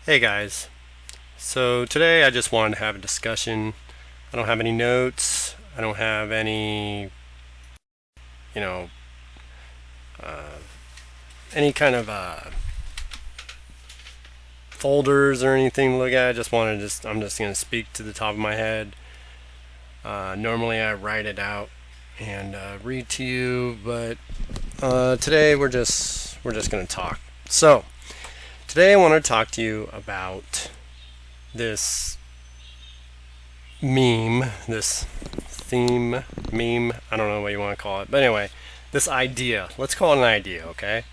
Hey guys, so today I just wanted to have a discussion. I don't have any notes, I don't have any, you know, uh, any kind of folders or anything to look at. I just wanted to I'm just going to speak to the top of my head. Normally I write it out and read to you, but today we're just going to talk. So, today I want to talk to you about this meme, this theme, meme, I don't know what you want to call it. But anyway, this idea, let's call it an idea, okay?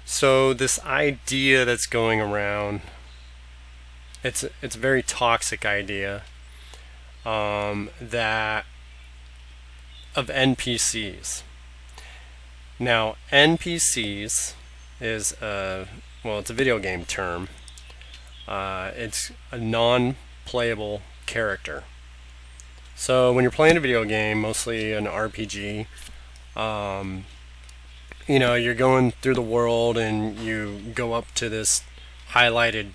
So this idea that's going around, it's a very toxic idea that of NPCs. Now, NPCs is it's a video game term. It's a non-playable character. So when you're playing a video game, mostly an RPG, you're going through the world and you go up to this highlighted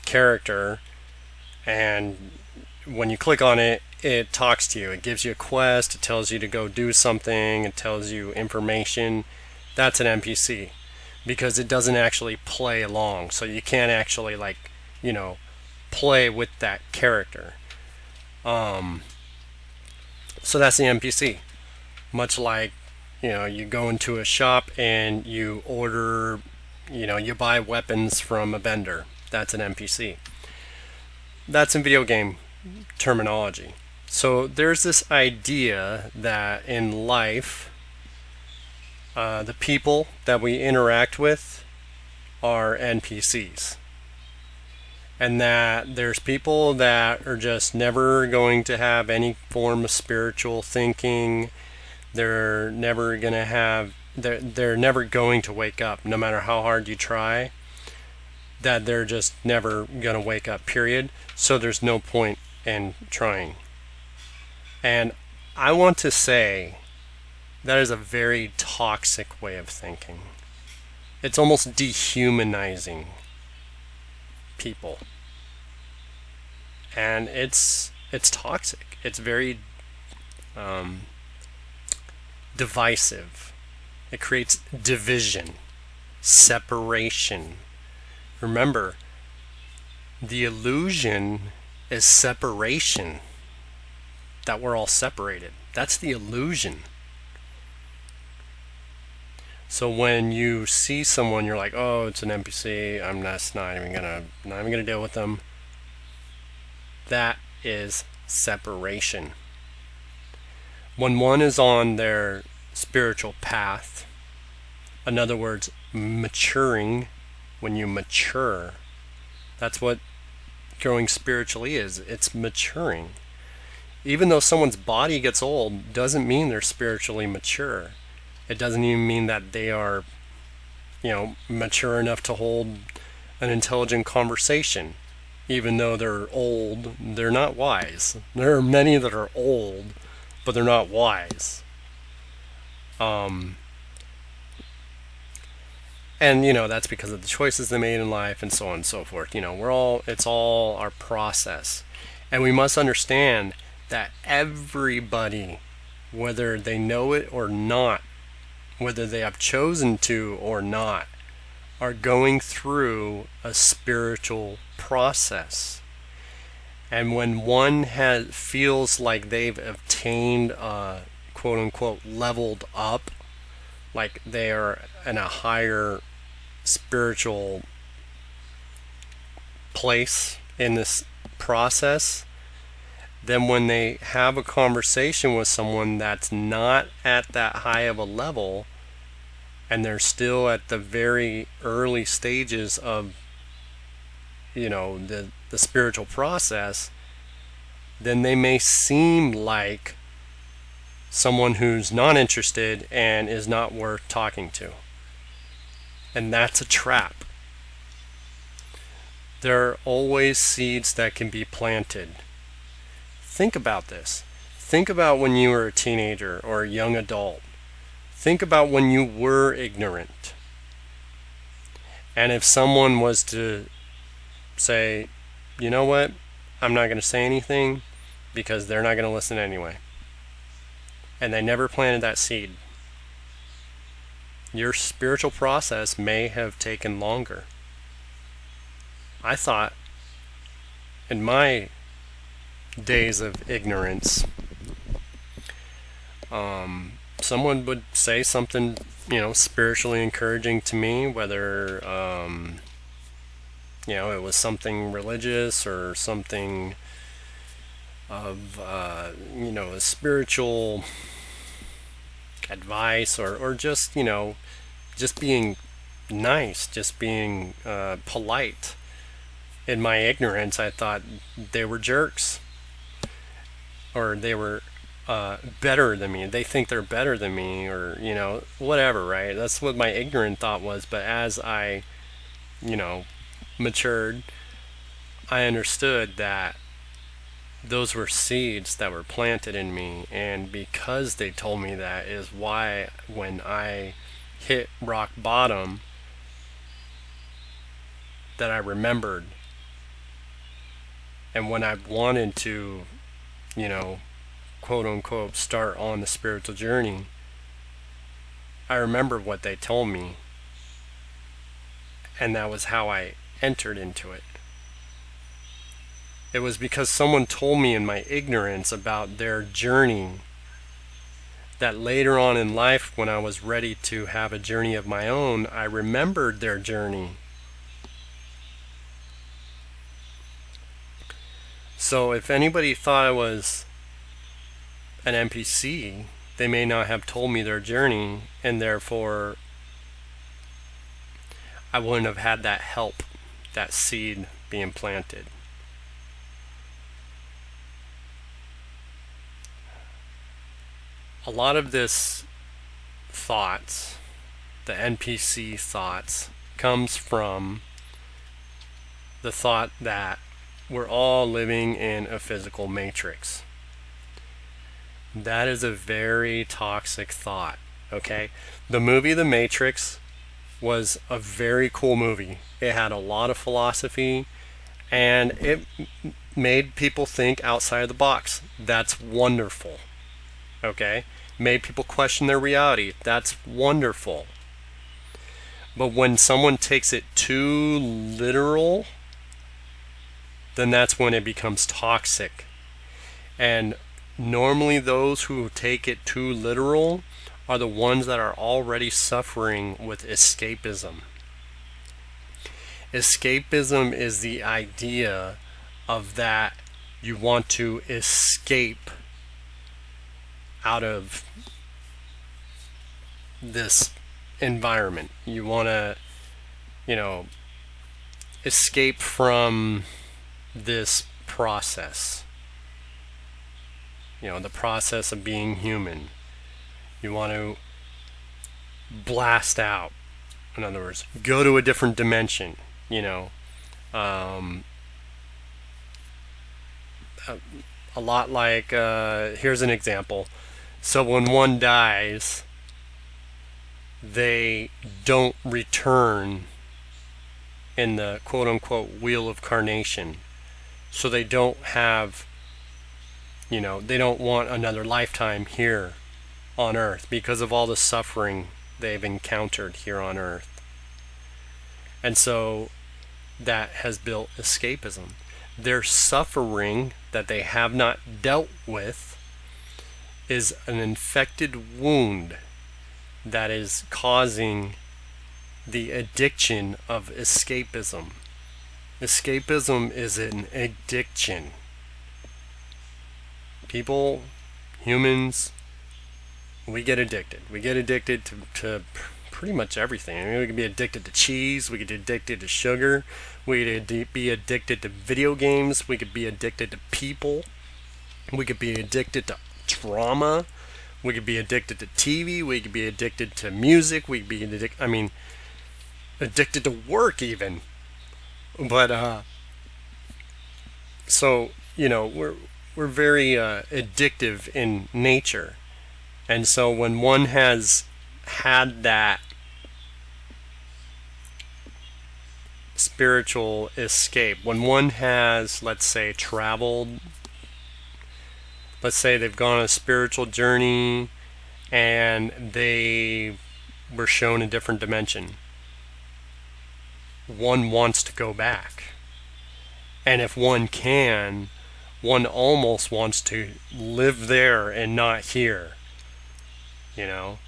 character, and when you click on it, it talks to you. It gives you a quest, it tells you to go do something, it tells you information. That's an NPC because it doesn't actually play along. So you can't actually play with that character. So that's the NPC. Much like, you go into a shop and you order, you buy weapons from a vendor. That's an NPC. That's in video game terminology. So there's this idea that in life, the people that we interact with are NPCs. And that there's people that are just never going to have any form of spiritual thinking. They're never going to have, they're never going to wake up, no matter how hard you try. That they're just never going to wake up, period. So there's no point in trying. And I want to say that is a very toxic way of thinking. It's almost dehumanizing people, and it's toxic. It's very divisive. It creates division, separation. Remember, the illusion is separation, that we're all separated. That's the illusion. So when you see someone, you're like, "Oh, it's an NPC. I'm not even gonna deal with them." That is separation. When one is on their spiritual path, in other words, maturing. When you mature, that's what growing spiritually is. It's maturing. Even though someone's body gets old, doesn't mean they're spiritually mature. It doesn't even mean that they are, mature enough to hold an intelligent conversation. Even though they're old, they're not wise. There are many that are old, but they're not wise. And that's because of the choices they made in life and so on and so forth. It's all our process. And we must understand that everybody, whether they know it or not, whether they have chosen to or not, are going through a spiritual process. And when one feels like they've obtained a quote unquote leveled up, like they are in a higher spiritual place in this process, then when they have a conversation with someone that's not at that high of a level, and they're still at the very early stages of the spiritual process, then they may seem like someone who's not interested and is not worth talking to. And that's a trap. There are always seeds that can be planted. Think about this. Think about when you were a teenager or a young adult. Think about when you were ignorant. And if someone was to say, you know what, I'm not going to say anything because they're not going to listen anyway. And they never planted that seed. Your spiritual process may have taken longer. I thought in my days of ignorance, someone would say something, spiritually encouraging to me, whether, it was something religious or something of, a spiritual advice, or just, just being nice, just being polite. In my ignorance, I thought they were jerks, or they were better than me. They think they're better than me, or whatever, right? That's what my ignorant thought was. But as I matured, I understood that those were seeds that were planted in me, and because they told me that is why when I hit rock bottom, that I remembered. And when I wanted to, quote unquote, start on the spiritual journey, I remember what they told me, and that was how I entered into it. It was because someone told me in my ignorance about their journey that later on in life, when I was ready to have a journey of my own, I remembered their journey. So if anybody thought I was an NPC, they may not have told me their journey, and therefore I wouldn't have had that help, that seed being planted. A lot of this thoughts, the NPC thoughts, comes from the thought that we're all living in a physical matrix. That is a very toxic thought, okay? The movie The Matrix was a very cool movie. It had a lot of philosophy, and it made people think outside of the box. That's wonderful, okay? Made people question their reality. That's wonderful. But when someone takes it too literal, then that's when it becomes toxic. And normally those who take it too literal are the ones that are already suffering with escapism. Escapism is the idea of that you want to escape out of this environment. You want to, escape from this process. The process of being human. You want to blast out. In other words, go to a different dimension. A lot like, here's an example. So when one dies, they don't return in the quote-unquote wheel of carnation. So they don't have, they don't want another lifetime here on Earth because of all the suffering they've encountered here on Earth. And so that has built escapism. Their suffering that they have not dealt with is an infected wound that is causing the addiction of escapism. Escapism is an addiction. People, humans, we get addicted. We get addicted to pretty much everything. I mean, we can be addicted to cheese. We could be addicted to sugar. We could be addicted to video games. We could be addicted to people. We could be addicted to drama. We could be addicted to TV. We could be addicted to music. We could be addicted to work even. But so we're very addictive in nature, and so when one has had that spiritual escape. When one has, let's say, traveled, let's say they've gone on a spiritual journey and they were shown a different dimension, one wants to go back. And if one can, one almost wants to live there and not here, you know.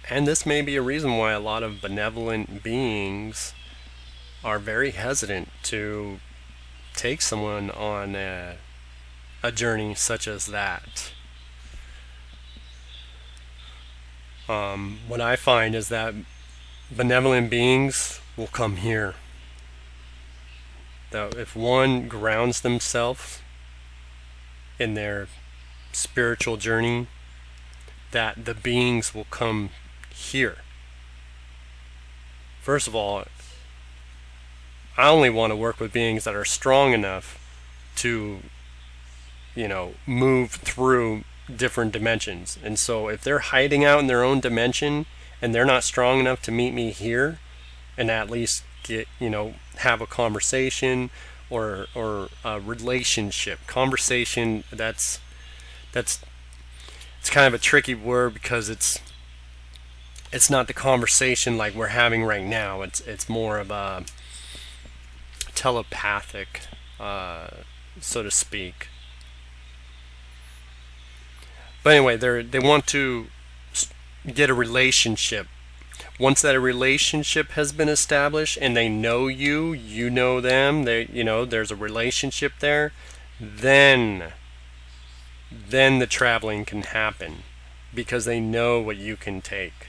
And this may be a reason why a lot of benevolent beings are very hesitant to take someone on a journey such as that. What I find is that benevolent beings will come here. That if one grounds themselves in their spiritual journey, that the beings will come here. First of all, I only want to work with beings that are strong enough to, move through different dimensions. And so if they're hiding out in their own dimension and they're not strong enough to meet me here and at least get, have a conversation or a relationship. Conversation, it's kind of a tricky word because it's not the conversation like we're having right now. It's more of a telepathic, so to speak. But anyway, they want to get a relationship. Once that a relationship has been established and they know you, you know them, there's a relationship there, then the traveling can happen because they know what you can take.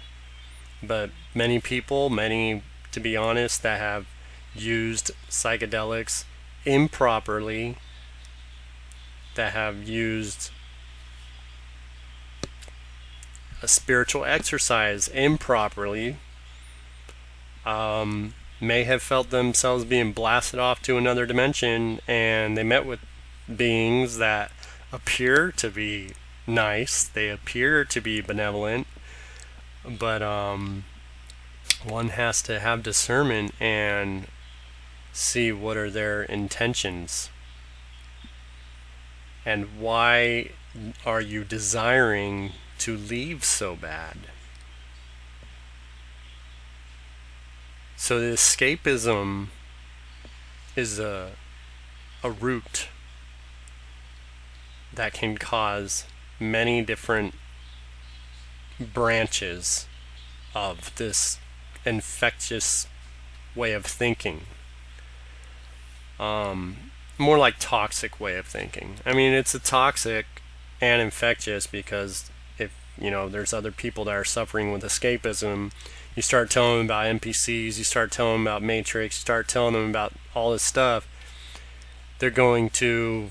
But many people, to be honest, that have used psychedelics improperly, that have used a spiritual exercise improperly, may have felt themselves being blasted off to another dimension, and they met with beings that appear to be nice, they appear to be benevolent, but one has to have discernment and see what are their intentions and why are you desiring to leave so bad. So the escapism is a root that can cause many different branches of this infectious way of thinking. More like toxic way of thinking. I mean, it's a toxic and infectious because if, there's other people that are suffering with escapism, you start telling them about NPCs, you start telling them about Matrix, you start telling them about all this stuff, they're going to,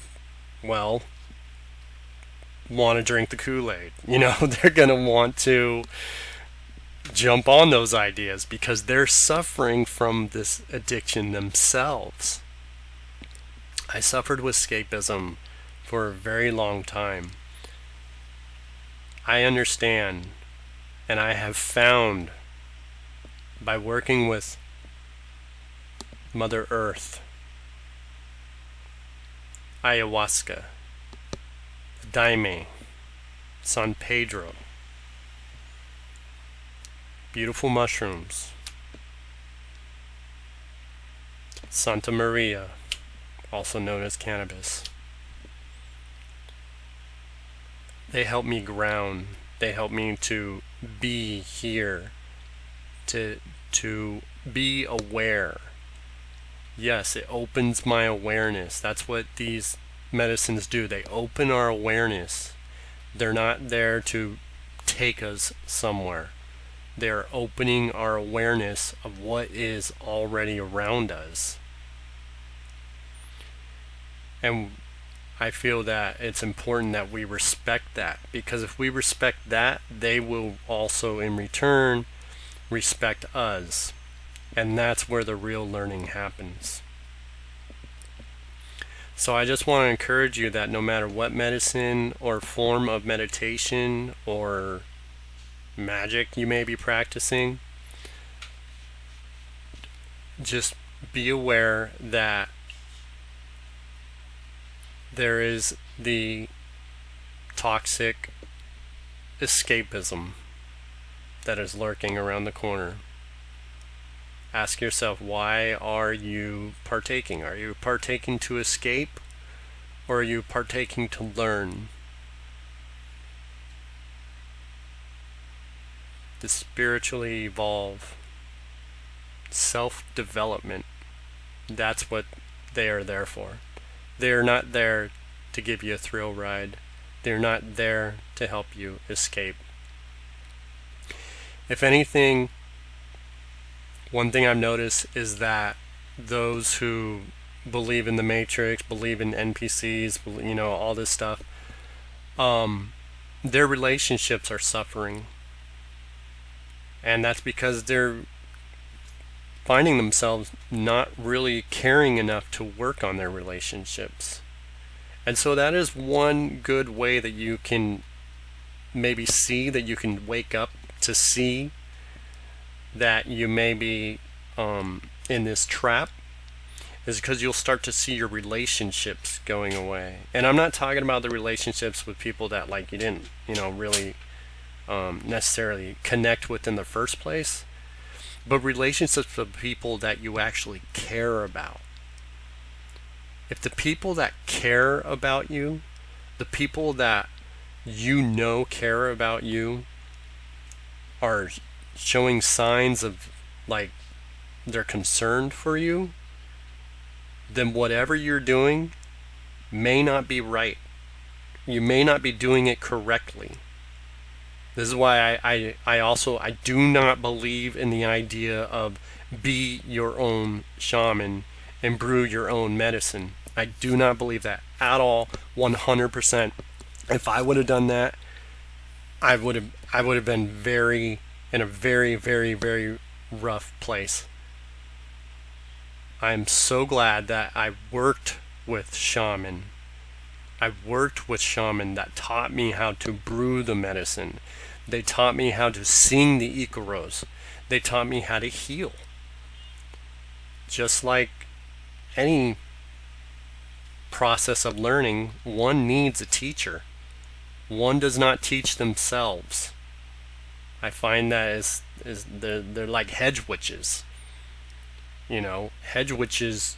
want to drink the Kool-Aid. They're going to want to jump on those ideas because they're suffering from this addiction themselves. I suffered with escapism for a very long time. I understand, and I have found by working with Mother Earth, ayahuasca, daime, San Pedro, beautiful mushrooms, Santa Maria, also known as cannabis. They help me ground. They help me to be here, to be aware. Yes, it opens my awareness. That's what these medicines do. They open our awareness. They're not there to take us somewhere. They're opening our awareness of what is already around us. And I feel that it's important that we respect that, because if we respect that, they will also in return respect us. And that's where the real learning happens. So I just want to encourage you that no matter what medicine or form of meditation or magic you may be practicing, just be aware that there is the toxic escapism that is lurking around the corner. Ask yourself, why are you partaking? Are you partaking to escape, or are you partaking to learn? To spiritually evolve. Self-development. That's what they are there for. They are not there to give you a thrill ride. They're not there to help you escape. If anything, one thing I've noticed is that those who believe in the Matrix, believe in NPCs, all this stuff, their relationships are suffering. And that's because they're finding themselves not really caring enough to work on their relationships. And so that is one good way that you can maybe see, that you can wake up to see that you may be in this trap, is because you'll start to see your relationships going away. And I'm not talking about the relationships with people that you didn't really necessarily connect with in the first place, but relationships with people that you actually care about. If the people that care about you, the people that care about you, are showing signs of they're concerned for you, then whatever you're doing may not be right. You may not be doing it correctly. This is why I do not believe in the idea of be your own shaman and brew your own medicine. I do not believe that at all, 100%. If I would have done that, I would have been in a very, very, very rough place. I'm so glad that I worked with shaman. I worked with shaman that taught me how to brew the medicine. They taught me how to sing the Ikaros. They taught me how to heal. Just like any process of learning, one needs a teacher. One does not teach themselves. I find that they're like hedge witches. Hedge witches,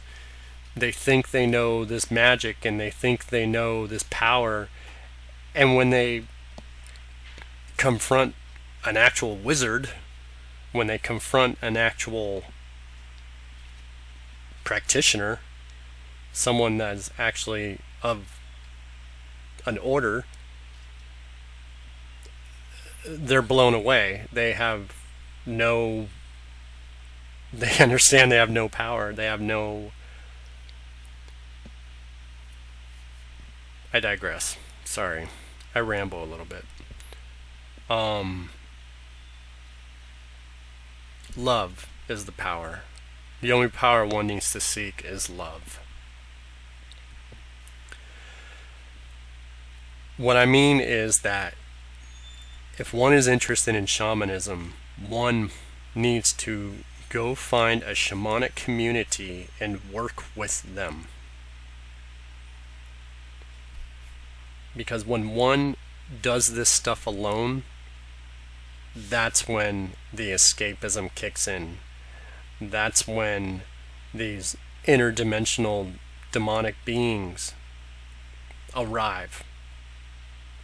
they think they know this magic and they think they know this power, and when they confront an actual wizard, when they confront an actual practitioner, someone that's actually of an order, they're blown away. They understand they have no power. I digress. Sorry. I ramble a little bit. Love is the power. The only power one needs to seek is love. What I mean is that if one is interested in shamanism, one needs to go find a shamanic community and work with them. Because when one does this stuff alone, that's when the escapism kicks in. That's when these interdimensional demonic beings arrive.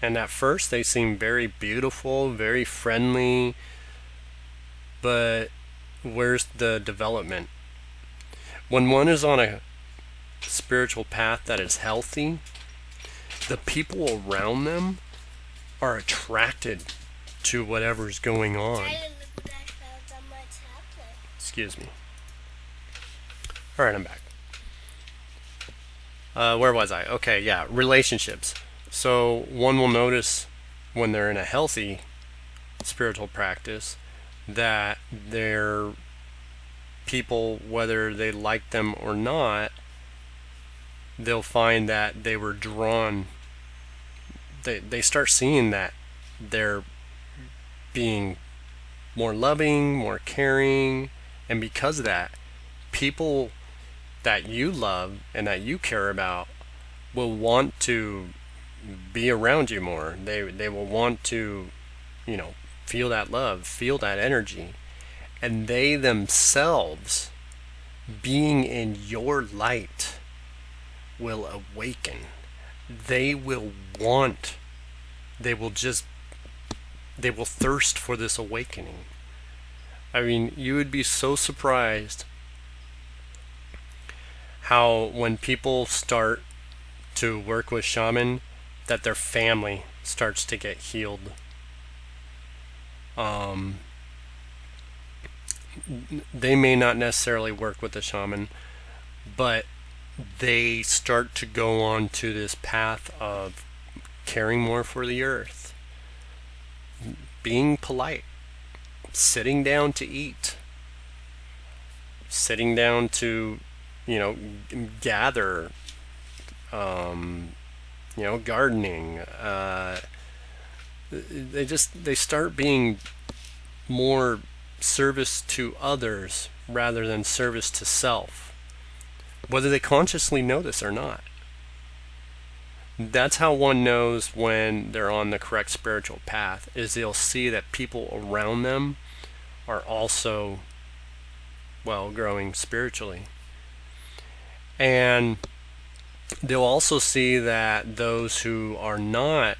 And at first they seem very beautiful, very friendly, but where's the development? When one is on a spiritual path that is healthy, the people around them are attracted to whatever's going on. Excuse me. Alright, I'm back. Where was I? Okay, yeah, relationships. So one will notice when they're in a healthy spiritual practice that their people, whether they like them or not, they'll find that they were drawn. They start seeing that they're being more loving, more caring, and because of that, people that you love and that you care about will want to be around you more. They will want to, feel that love, feel that energy, and they themselves, being in your light, will awaken. They will want, they will just, they will thirst for this awakening. I mean, you would be so surprised how when people start to work with shaman, that their family starts to get healed. They may not necessarily work with the shaman, but they start to go on to this path of caring more for the earth, being polite, sitting down to eat, sitting down to, gather, gardening. They start being more service to others rather than service to self, whether they consciously know this or not. That's how one knows when they're on the correct spiritual path, is they'll see that people around them are also, growing spiritually. And they'll also see that those who are not,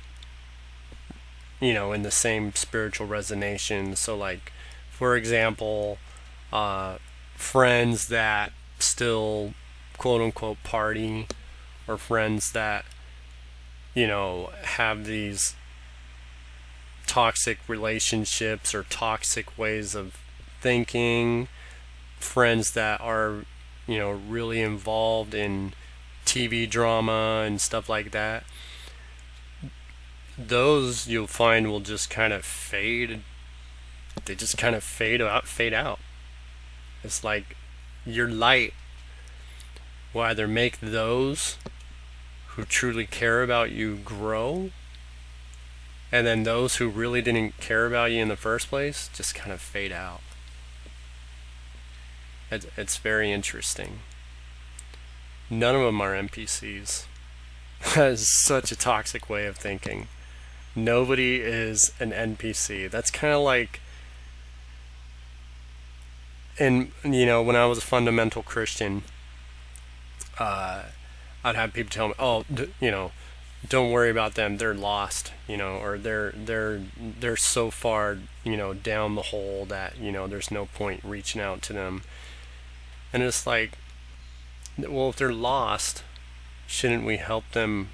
in the same spiritual resonation, so like, for example, friends that still quote unquote party, or friends that, have these toxic relationships or toxic ways of thinking, friends that are, really involved in TV drama and stuff like that, those you'll find will just kind of fade. They just kind of fade out. It's like your light will either make those who truly care about you grow, and then those who really didn't care about you in the first place just kind of fade out. It's very interesting. None of them are NPCs. That is such a toxic way of thinking. Nobody is an NPC. That's kind of like, and when I was a fundamental Christian, I'd have people tell me, "Oh, don't worry about them. They're lost, or they're so far, down the hole that there's no point reaching out to them." And it's like, well, if they're lost, shouldn't we help them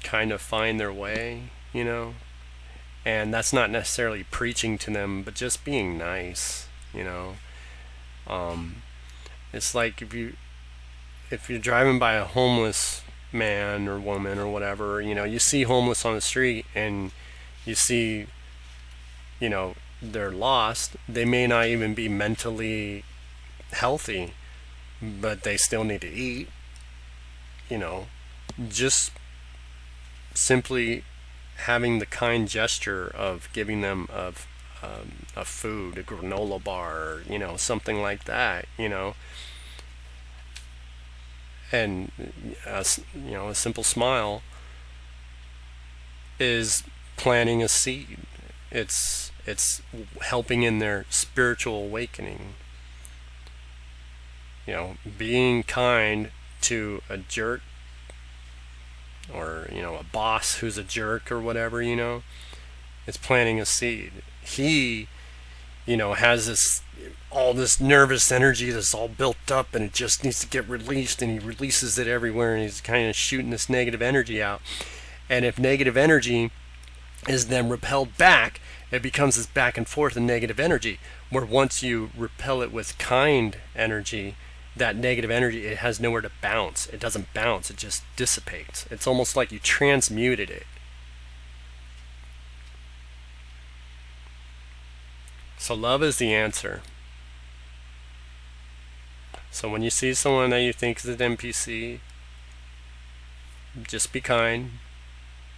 kind of find their way, And that's not necessarily preaching to them, but just being nice, It's like if you're driving by a homeless man or woman or whatever, you see homeless on the street and you see, they're lost. They may not even be mentally healthy, but they still need to eat. Just simply having the kind gesture of giving them a food, a granola bar, something like that, and a simple smile is planting a seed. It's helping in their spiritual awakening. Being kind to a jerk, or a boss who's a jerk or whatever, it's planting a seed. He has all this nervous energy that's all built up, and it just needs to get released, and he releases it everywhere, and he's kind of shooting this negative energy out. And if negative energy is then repelled back, it becomes this back and forth of negative energy, where once you repel it with kind energy, that negative energy, it has nowhere to bounce. It doesn't bounce, it just dissipates. It's almost like you transmuted it. So love is the answer. So when you see someone that you think is an NPC, just be kind.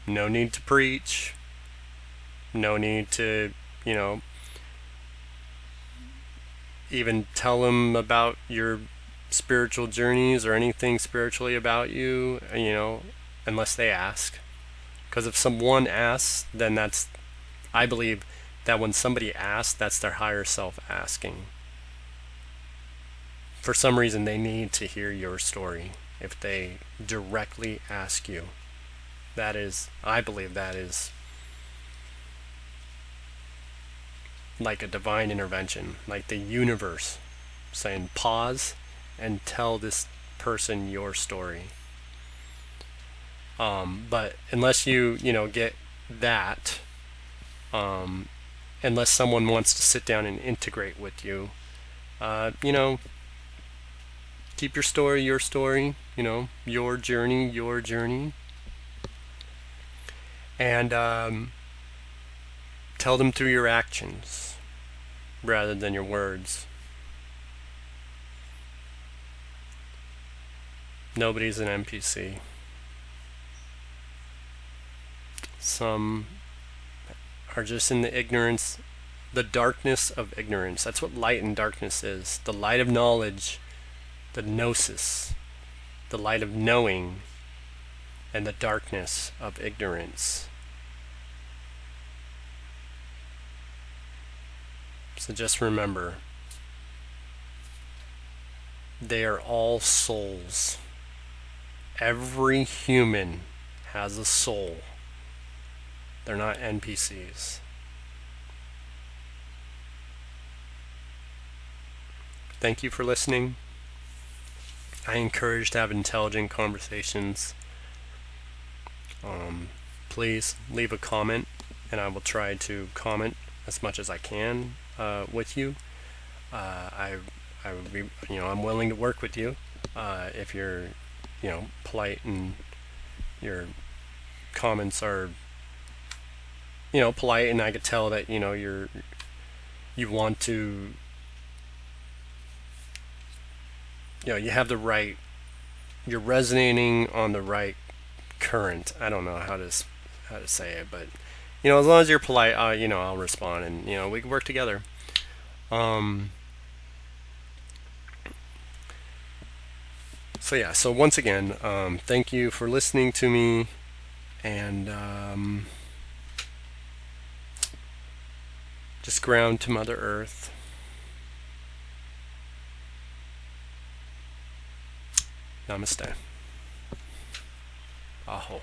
No need to preach. No need to, even tell them about your spiritual journeys or anything spiritually about you, unless they ask. Because if someone asks, then I believe that when somebody asks, that's their higher self asking. For some reason, they need to hear your story. If they directly ask you, I believe that is like a divine intervention, like the universe saying, pause and tell this person your story. But unless you get that, unless someone wants to sit down and integrate with you, keep your story, your journey, and tell them through your actions rather than your words. Nobody's an NPC. Some are just in the ignorance, the darkness of ignorance. That's what light and darkness is. The light of knowledge, the gnosis, the light of knowing, and the darkness of ignorance. So just remember, they are all souls. Every human has a soul. They're not NPCs. Thank you for listening. I encourage to have intelligent conversations. Please leave a comment, and I will try to comment as much as I can with you. I would be, I'm willing to work with you if you're, polite and your comments are, polite, and I could tell that you want to, you have the right, you're resonating on the right current. I don't know how to say it, but as long as you're polite, I'll respond, and we can work together. So once again, thank you for listening to me, and just ground to Mother Earth. Namaste. Aho.